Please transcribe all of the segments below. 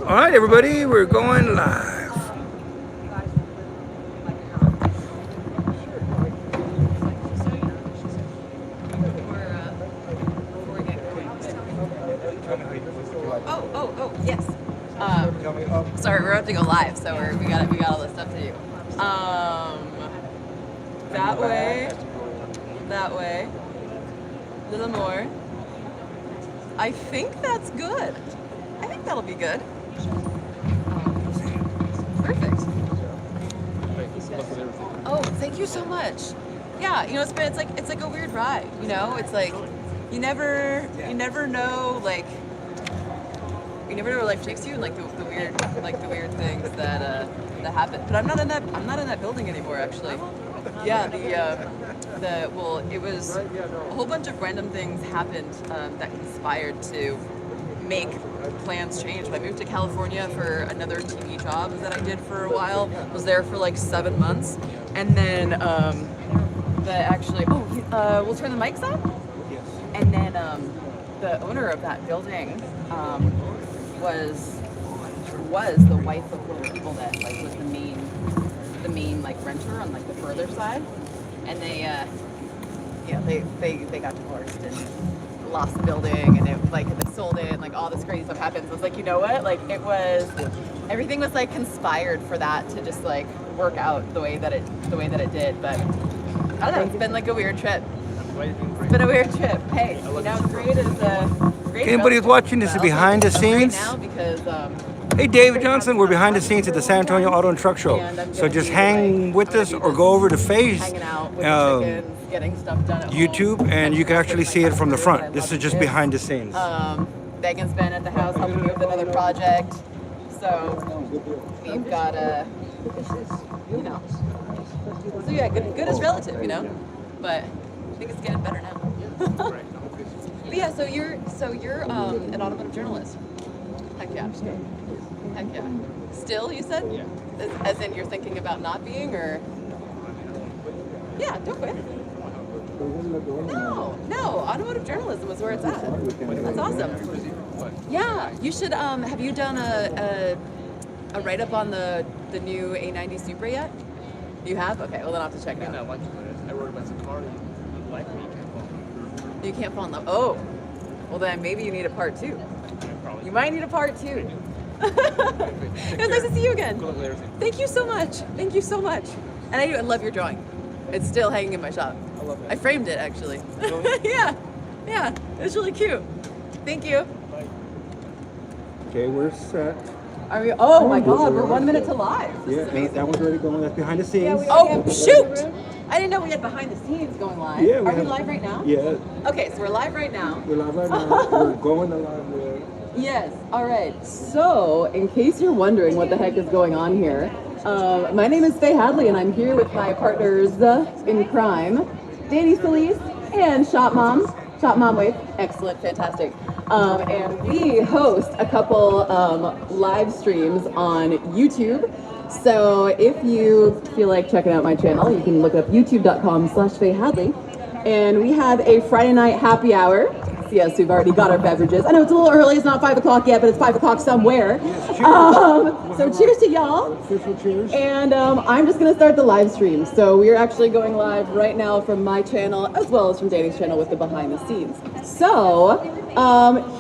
All right, everybody, we're going live. Oh, yes. Sorry, we're about to go live, so we got all this stuff to do. That way, a little more. I think that's good. I think that'll be good. Perfect. Oh, thank you so much. Yeah, it's like a weird ride. It's like you never know you never know where life takes you, and the weird things that happen. But I'm not in that building anymore, actually. Yeah, it was a whole bunch of random things happened that conspired to make plans change. I moved to California for another TV job that I did for a while. Was there for like 7 months, and then we'll turn the mics on. And then the owner of that building was the wife of one of the people that was the main renter on the further side, and they got divorced and lost the building, and they sold it, and all this crazy stuff happens. I was like, you know what? Everything was conspired for that to just work out the way that it did. But I don't know. It's been a weird trip. It's been a weird trip. Hey, great is great. Anybody who's watching this is behind the scenes. Now because Hey, David Johnson, we're behind the scenes at the San Antonio Auto and Truck Show. So just hang with us or go over to Faye's hanging out with the chickens, getting stuff done at YouTube, and you can actually see it from the front. This is just behind the scenes. Megan's been at the house helping me with another project. So we've got So yeah, good is relative, But I think it's getting better now. But yeah, so you're an automotive journalist. Heck yeah. Heck yeah. Still, you said? Yeah. As in you're thinking about not being, or? Yeah, don't quit. No, automotive journalism is where it's at. That's awesome. Yeah, you should, have you done a write-up on the new A90 Supra yet? You have? Okay, well then I'll have to check it out. I wrote about Safari, like me, You can't fall in love. Oh, well then maybe you need a part 2. You might need a part 2. It was nice to see you again. Thank you so much. Thank you so much. And I love your drawing. It's still hanging in my shop. I love it. I framed it actually. Yeah, it's really cute. Thank you. Bye. Okay, we're set. Are we? Oh my God, we're 1 minute to live. Yeah, that one's already going. That's behind the scenes. Oh shoot! I didn't know we had behind the scenes going live. Yeah, Are we live right now? Yeah. Okay, so we're live right now. We're live right now. We're going to live there. Yes. All right. So, in case you're wondering what the heck is going on here, my name is Faye Hadley, and I'm here with my partners in crime, Danny Solis and Shop Mom. Shop Mom Wave. Excellent. Fantastic. And we host a couple live streams on YouTube. So if you feel like checking out my channel, you can look up youtube.com/Faye Hadley. And we have a Friday night happy hour. So yes, we've already got our beverages. I know it's a little early, it's not 5 o'clock yet, but it's 5 o'clock somewhere. Yes, so cheers to y'all. Official cheers. And I'm just gonna start the live stream. So we're actually going live right now from my channel, as well as from Danny's channel with the behind the scenes. So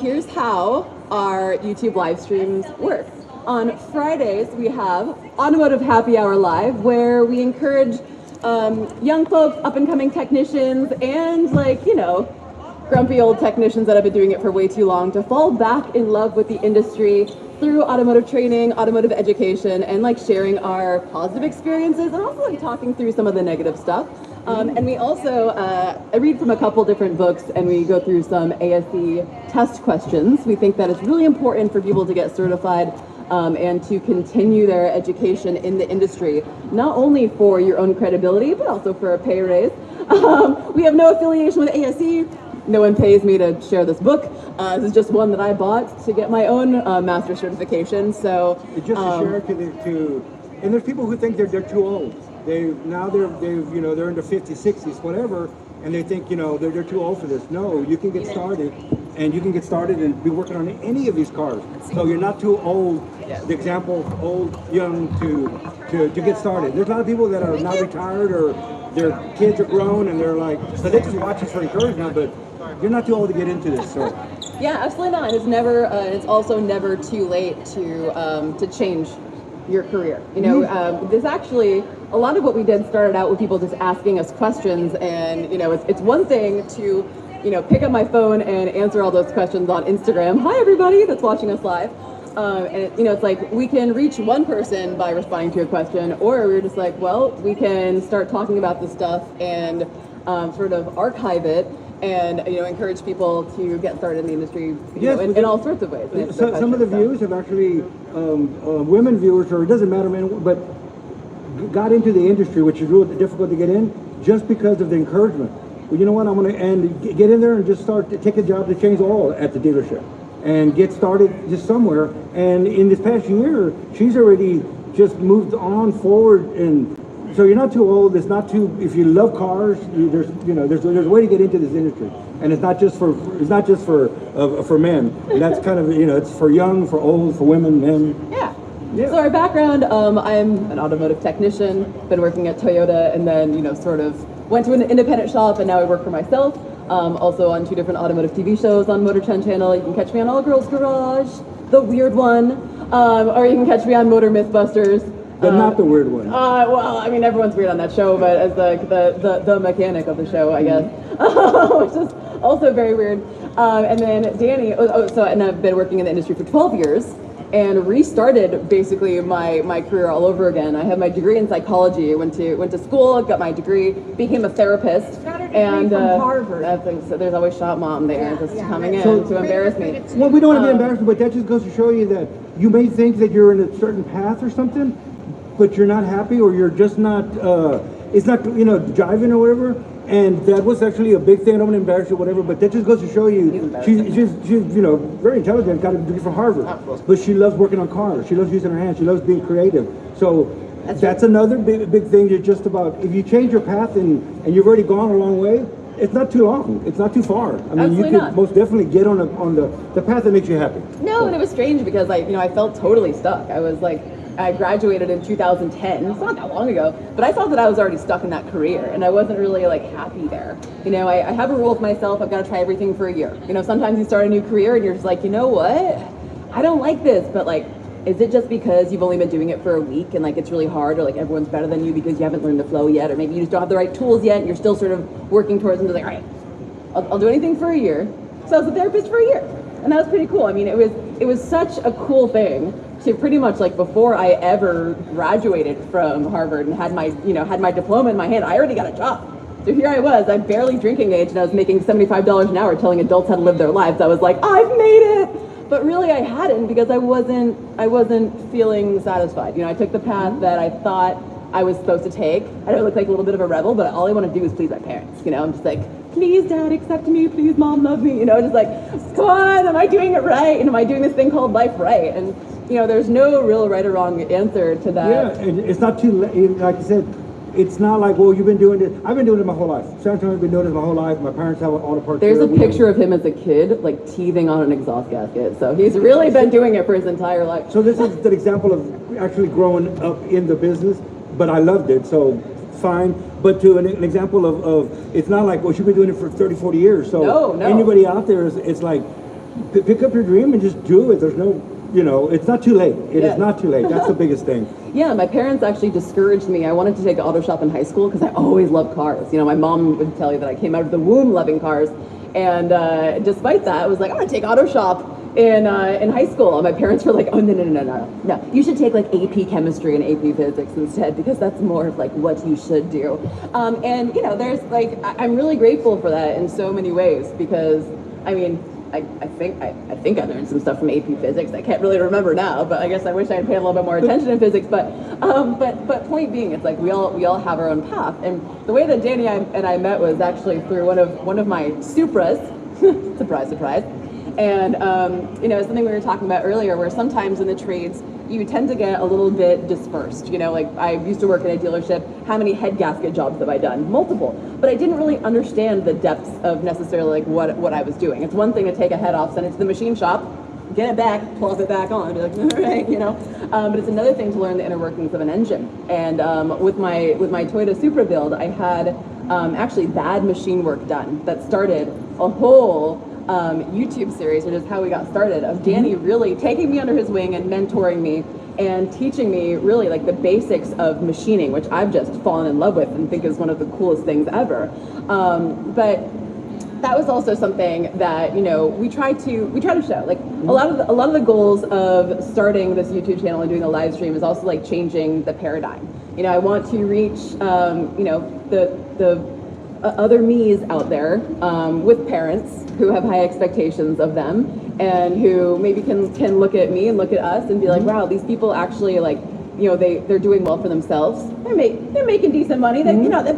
here's how our YouTube live streams work. On Fridays, we have Automotive Happy Hour Live, where we encourage young folks, up-and-coming technicians, and grumpy old technicians that have been doing it for way too long to fall back in love with the industry through automotive training, automotive education, and sharing our positive experiences, and also talking through some of the negative stuff. And we also I read from a couple different books, and we go through some ASE test questions. We think that it's really important for people to get certified and to continue their education in the industry, not only for your own credibility, but also for a pay raise. We have no affiliation with ASE. No one pays me to share this book. This is just one that I bought to get my own master certification. So It's just to share to, and there's people who think they're too old. They're in their 50s, 60s, whatever, and they think they're too old for this. No, you can get started, and you can get started and be working on any of these cars. So you're not too old. The example, old, young to get started. There's a lot of people that are not retired or their kids are grown and they're like, so they just watch us for encouragement, but you're not too old to get into this. So Yeah, absolutely not. It's never. It's also never too late to change your career. You know, there's actually a lot of what we did started out with people just asking us questions, and you know, it's one thing to pick up my phone and answer all those questions on Instagram. Hi, everybody that's watching us live. And it's like we can reach one person by responding to a question, or we're just like, well, we can start talking about this stuff and sort of archive it and encourage people to get started in the industry in all sorts of ways. So, some of the views have actually women viewers, or it doesn't matter, men, but got into the industry, which is really difficult to get in, just because of the encouragement. Well, you know what? I'm going to get in there and just start to take a job to change oil at the dealership and get started just somewhere. And in this past year, she's already just moved on forward, and so you're not too old. It's not too. If you love cars, there's a way to get into this industry, and it's not just for men. And that's kind of it's for young, for old, for women, men. Yeah. So our background, I'm an automotive technician. Been working at Toyota, and then sort of went to an independent shop, and now I work for myself. Also on 2 different automotive TV shows on Motor Trend Channel. You can catch me on All Girls Garage, the weird one, or you can catch me on Motor Mythbusters. But not the weird one. Well, I mean, everyone's weird on that show, but as the mechanic of the show, I guess, which is also very weird. And then Danny, and I've been working in the industry for 12 years and restarted basically my career all over again. I have my degree in psychology. I went to school, got my degree, became a therapist. And from Harvard. So there's always shop mom there coming in to embarrass me. Well, we don't want to be embarrassed, but that just goes to show you that you may think that you're in a certain path or something, but you're not happy, or you're just not, it's not, jiving or whatever. And that was actually a big thing. I don't want to embarrass you or whatever, but that just goes to show you, she's very intelligent, got a degree from Harvard, but she loves working on cars. She loves using her hands. She loves being creative. So that's another big thing. You're just about, if you change your path and you've already gone a long way, it's not too long. It's not too far. I mean, Absolutely you not. can most definitely get on the path that makes you happy. No, and it was strange because I felt totally stuck. I was like, I graduated in 2010. It's not that long ago, but I felt that I was already stuck in that career, and I wasn't really happy there. I have a rule with myself. I've got to try everything for a year. Sometimes you start a new career and you're just like, you know what? I don't like this, but is it just because you've only been doing it for a week and it's really hard, or everyone's better than you because you haven't learned the flow yet, or maybe you just don't have the right tools yet and you're still sort of working towards them, just all right, I'll do anything for a year. So I was a therapist for a year, and that was pretty cool. I mean, it was such a cool thing to pretty much before I ever graduated from Harvard and had my diploma in my hand, I already got a job. So here I was, I'm barely drinking age, and I was making $75 an hour telling adults how to live their lives. I was like, I've made it! But really I hadn't, because I wasn't feeling satisfied. I took the path that I thought I was supposed to take. I know I look like a little bit of a rebel, but all I want to do is please my parents. I'm just like, please dad, accept me, please mom, love me. Just like, come on, am I doing it right? And am I doing this thing called life right? And there's no real right or wrong answer to that. Yeah, and it's not too late. Like I said, it's not like, well, you've been doing this. I've been doing it my whole life. San Antonio's been doing this my whole life. My parents have all the parts. There's a picture of him as a kid, teething on an exhaust gasket. So he's really been doing it for his entire life. So this is an example of actually growing up in the business, but I loved it, so fine. But to an example of it's not like, well, she's been doing it for 30, 40 years. So no. Anybody out there, it's like, pick up your dream and just do it. There's no, it's not too late. It is not too late. That's the biggest thing. Yeah, my parents actually discouraged me. I wanted to take auto shop in high school because I always loved cars. My mom would tell you that I came out of the womb loving cars. And despite that, I was like, I'm going to take auto shop in high school. And my parents were like, oh, no. You should take AP chemistry and AP physics instead, because that's more of what you should do. And there's I'm really grateful for that in so many ways, because I mean, I think I learned some stuff from AP Physics. I can't really remember now, but I guess I wish I had paid a little bit more attention in physics. But point being, it's we all have our own path. And the way that Danny and I met was actually through one of my Supras, surprise, surprise. And you know, something we were talking about earlier, where sometimes in the trades you tend to get a little bit dispersed. You know, like I used to work in a dealership. How many head gasket jobs have I done? Multiple. But I didn't really understand the depths of necessarily like what I was doing. It's one thing to take a head off, send it to the machine shop, get it back, plop it back on, be like, all right, you know. But it's another thing to learn the inner workings of an engine. And with my Toyota Supra build, I had actually bad machine work done that started a whole YouTube series, which is how we got started, of Danny really taking me under his wing and mentoring me and teaching me really like the basics of machining, which I've just fallen in love with and think is one of the coolest things ever. But that was also something that, you know, we try to show. Like a lot of the goals of starting this YouTube channel and doing a live stream is also like changing the paradigm. You know, I want to reach you know, the other me's out there with parents who have high expectations of them and who maybe can look at me and look at us and be like, wow, these people actually, like, you know, they're doing well for themselves. They're making decent money. They, you know, they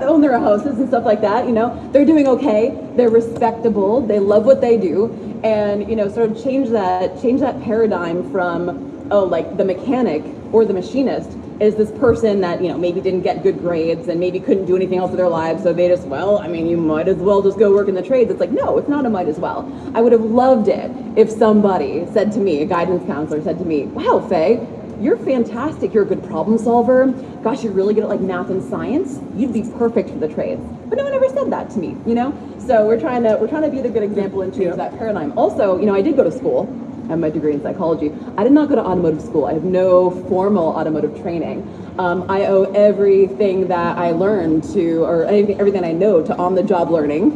own their houses and stuff like that. You know, they're doing okay. They're respectable. They love what they do, and you know, sort of change that paradigm from, oh, like the mechanic or the machinist is this person that, you know, maybe didn't get good grades and maybe couldn't do anything else with their lives, so they just, well, I mean, you might as well just go work in the trades. It's like, no, it's not a might as well. I would have loved it if somebody said to me, a guidance counselor said to me, wow, Faye, you're fantastic. You're a good problem solver. Gosh, you're really good at like math and science. You'd be perfect for the trades. But no one ever said that to me, you know? So we're trying to be the good example and change that paradigm. Also, you know, I did go to school. I have my degree in psychology. I did not go to automotive school. I have no formal automotive training. I owe everything that I learned to, or everything I know, to on-the-job learning,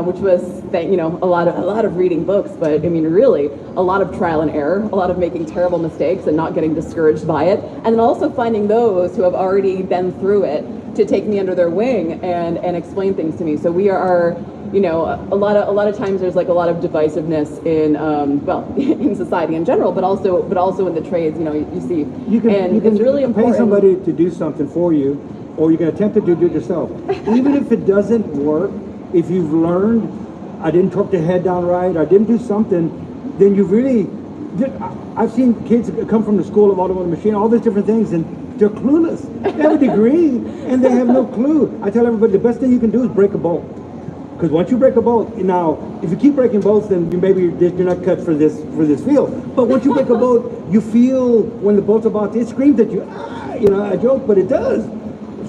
which was, you know, a lot of reading books, but I mean, really, a lot of trial and error, a lot of making terrible mistakes and not getting discouraged by it, and then also finding those who have already been through it to take me under their wing and explain things to me. So we are, you know, a lot of times there's like a lot of divisiveness in well, in society in general, but also in the trades. You know, you see, You can it's really important. pay somebody to do something for you, or you can attempt to do it yourself. Even if it doesn't work, if you've learned, I didn't torque the head down right, I didn't do something, then you really. I've seen kids come from the school of automotive machine, all these different things, and they're clueless. They have a degree and they have no clue. I tell everybody the best thing you can do is break a bolt. Because once you break a bolt, now if you keep breaking bolts, then you're not cut for this field. But once you break a bolt, you feel when the bolt's about to, it screams at you. Ah, you know, I joke, but it does.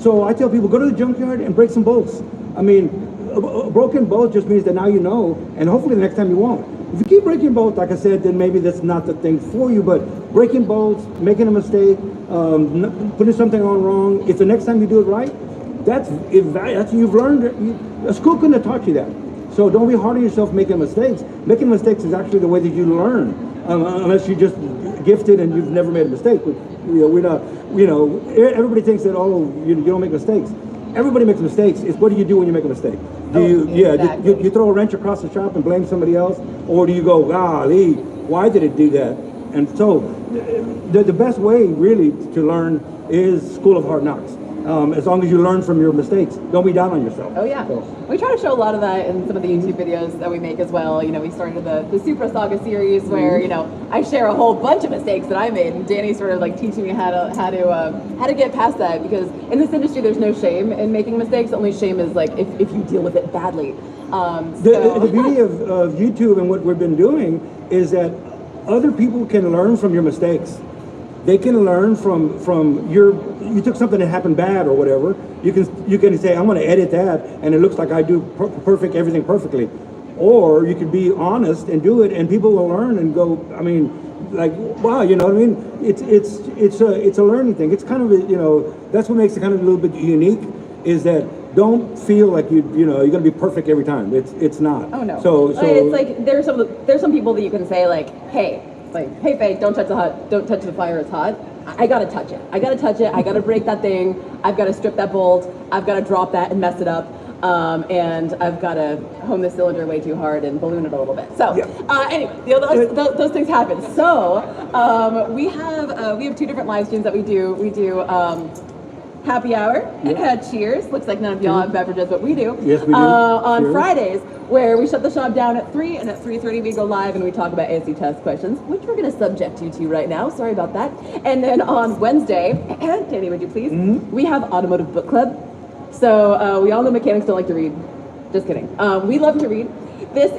So I tell people, go to the junkyard and break some bolts. I mean, a broken bolt just means that now you know, and hopefully the next time you won't. If you keep breaking bolts, like I said, then maybe that's not the thing for you. But breaking bolts, making a mistake, putting something on wrong, if the next time you do it right, that's you've learned. A school couldn't have taught you that. So don't be hard on yourself making mistakes. Making mistakes is actually the way that you learn, unless you're just gifted and you've never made a mistake. But, you know, we're not. You know, everybody thinks that you don't make mistakes. Everybody makes mistakes. It's what do you do when you make a mistake? Do you throw a wrench across the shop and blame somebody else, or do you go, golly, why did it do that? And so, the best way really to learn is School of Hard Knocks. As long as you learn from your mistakes, don't be down on yourself. Oh yeah, so. We try to show a lot of that in some of the YouTube videos that we make as well. You know, we started the Supra Saga series where, you know, I share a whole bunch of mistakes that I made, and Danny's sort of like teaching me how to get past that, because in this industry there's no shame in making mistakes. The only shame is like if you deal with it badly. The beauty of YouTube and what we've been doing is that other people can learn from your mistakes. They can learn from you took something that happened bad or whatever. You can say, I'm going to edit that, and it looks like I do everything perfectly. Or you could be honest and do it, and people will learn and go. I mean, like, wow, you know what I mean? It's a learning thing. It's kind of you know, that's what makes it kind of a little bit unique, is that don't feel like you're going to be perfect every time. It's not. Oh no. So it's like there's some people that you can say like, hey, Faye, don't touch the fire, it's hot. I gotta touch it. I gotta break that thing. I've gotta strip that bolt. I've gotta drop that and mess it up. And I've gotta hone the cylinder way too hard and balloon it a little bit. So anyway, you know, those things happen. So we have 2 different live streams that we do. We do happy hour. Cheers. Looks like none of y'all have beverages, but we do. Yes, we do. On Cheers. Fridays, where we shut the shop down at 3, and at 3:30 we go live and we talk about ASC test questions, which we're going to subject you to right now. Sorry about that. And then on Wednesday, Danny, would you please? We have Automotive Book Club. So we all know mechanics don't like to read. Just kidding. We love to read. This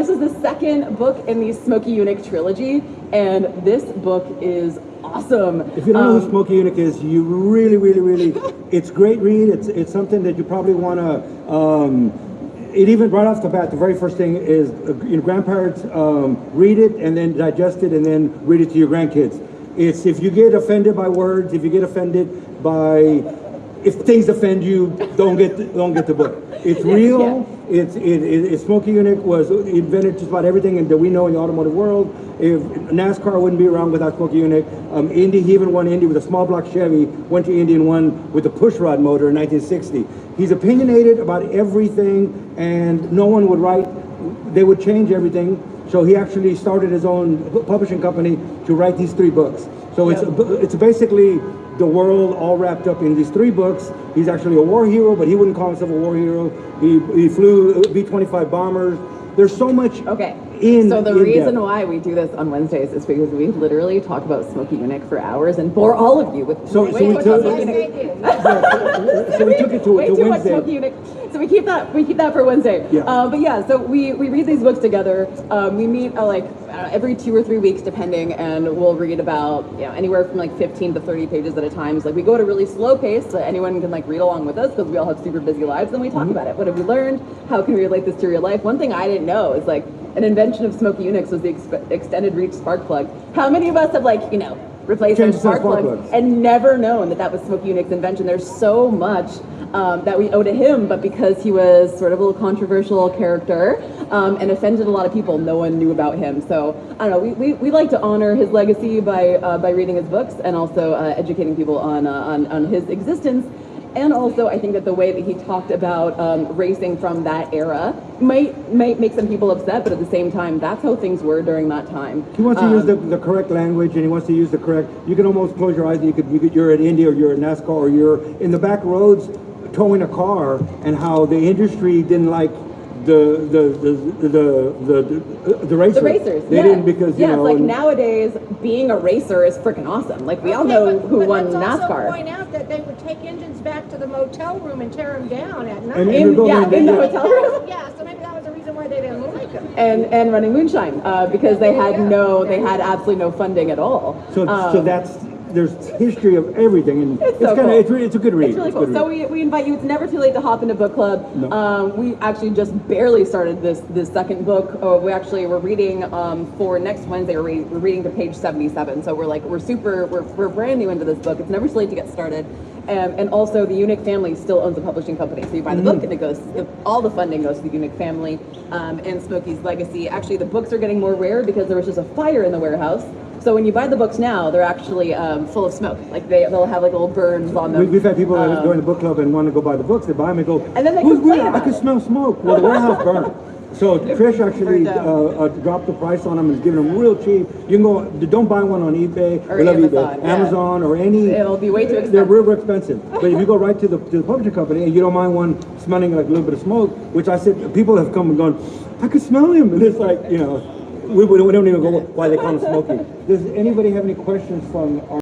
is the second book in the Smoky Eunuch trilogy, and this book is awesome. If you don't know who Smokey Eunuch is, you really, it's great read. It's something that you probably want to. It even right off the bat, the very first thing is your grandparents read it and then digest it and then read it to your grandkids. It's if you get offended by words, if you get offended by if things offend you, don't get the book. It's real. It's Smokey Eunuch was invented just about everything that we know in the automotive world. If NASCAR wouldn't be around without Smokey Eunuch. Indy, he even won Indy with a small block Chevy. Went to Indy and won with a pushrod motor in 1960. He's opinionated about everything, and no one would write. They would change everything. So he actually started his own publishing company to write these 3 books. So it's basically the world all wrapped up in these 3 books. He's actually a war hero, but he wouldn't call himself a war hero. He flew B-25 bombers. There's so much So the reason why we do this on Wednesdays is because we literally talk about Smokey Eunuch for hours and bore all of you with So we took it to way too much Wednesday. Smokey Eunuch. So we keep that for Wednesday. Yeah. But yeah, so we read these books together. We meet every 2 or 3 weeks depending, and we'll read about anywhere from like 15 to 30 pages at a time. So we go at a really slow pace so anyone can read along with us because we all have super busy lives, and we talk about it. What have we learned? How can we relate this to real life? One thing I didn't know is an invention of Smokey Eunuchs was the extended reach spark plug. How many of us have replaced our spark plugs and never known that was Smokey Eunuch's invention? There's so much that we owe to him, but because he was sort of a little controversial character and offended a lot of people, no one knew about him. So I don't know. We like to honor his legacy by reading his books and also educating people on his existence. And also, I think that the way that he talked about racing from that era might make some people upset, but at the same time, that's how things were during that time. He wants to use the correct language, and he wants to use the correct. You can almost close your eyes, and you're at Indy, or you're at NASCAR, or you're in the back roads towing a car, and how the industry didn't like the racers. The racers. They didn't because it's like nowadays being a racer is freaking awesome. We all know who won NASCAR. Let's also point out that they would take engines back to the motel room and tear them down at night. In the hotel room. Yeah, so maybe that was the reason why they didn't like them. And running moonshine because they had absolutely no funding at all. So there's history of everything, and it's so kind of cool. it's a good read. It's really cool. So we invite you. It's never too late to hop into book club. No. We actually just barely started this second book. We're reading for next Wednesday. We're reading to page 77. So we're brand new into this book. It's never too late to get started. And also the Eunuch family still owns a publishing company. So you buy the book and it goes. All the funding goes to the Eunuch family and Smokey's legacy. Actually, the books are getting more rare because there was just a fire in the warehouse. So when you buy the books now, they're actually full of smoke. They'll have little burns on them. We've had people that join the book club and want to go buy the books. They buy them and go, and then they "Who's complain weird? I can smell smoke." Well, the warehouse burned. So Trish actually dropped the price on them and is giving them real cheap. You can go. Don't buy one on eBay. Or we love Amazon, eBay. Amazon or any. It'll be way too expensive. They're real expensive. But if you go right to the publishing company and you don't mind one smelling like a little bit of smoke, which I said, people have come and gone, "I could smell him," and it's we don't even go why they call him Smokey. Does anybody have any questions from our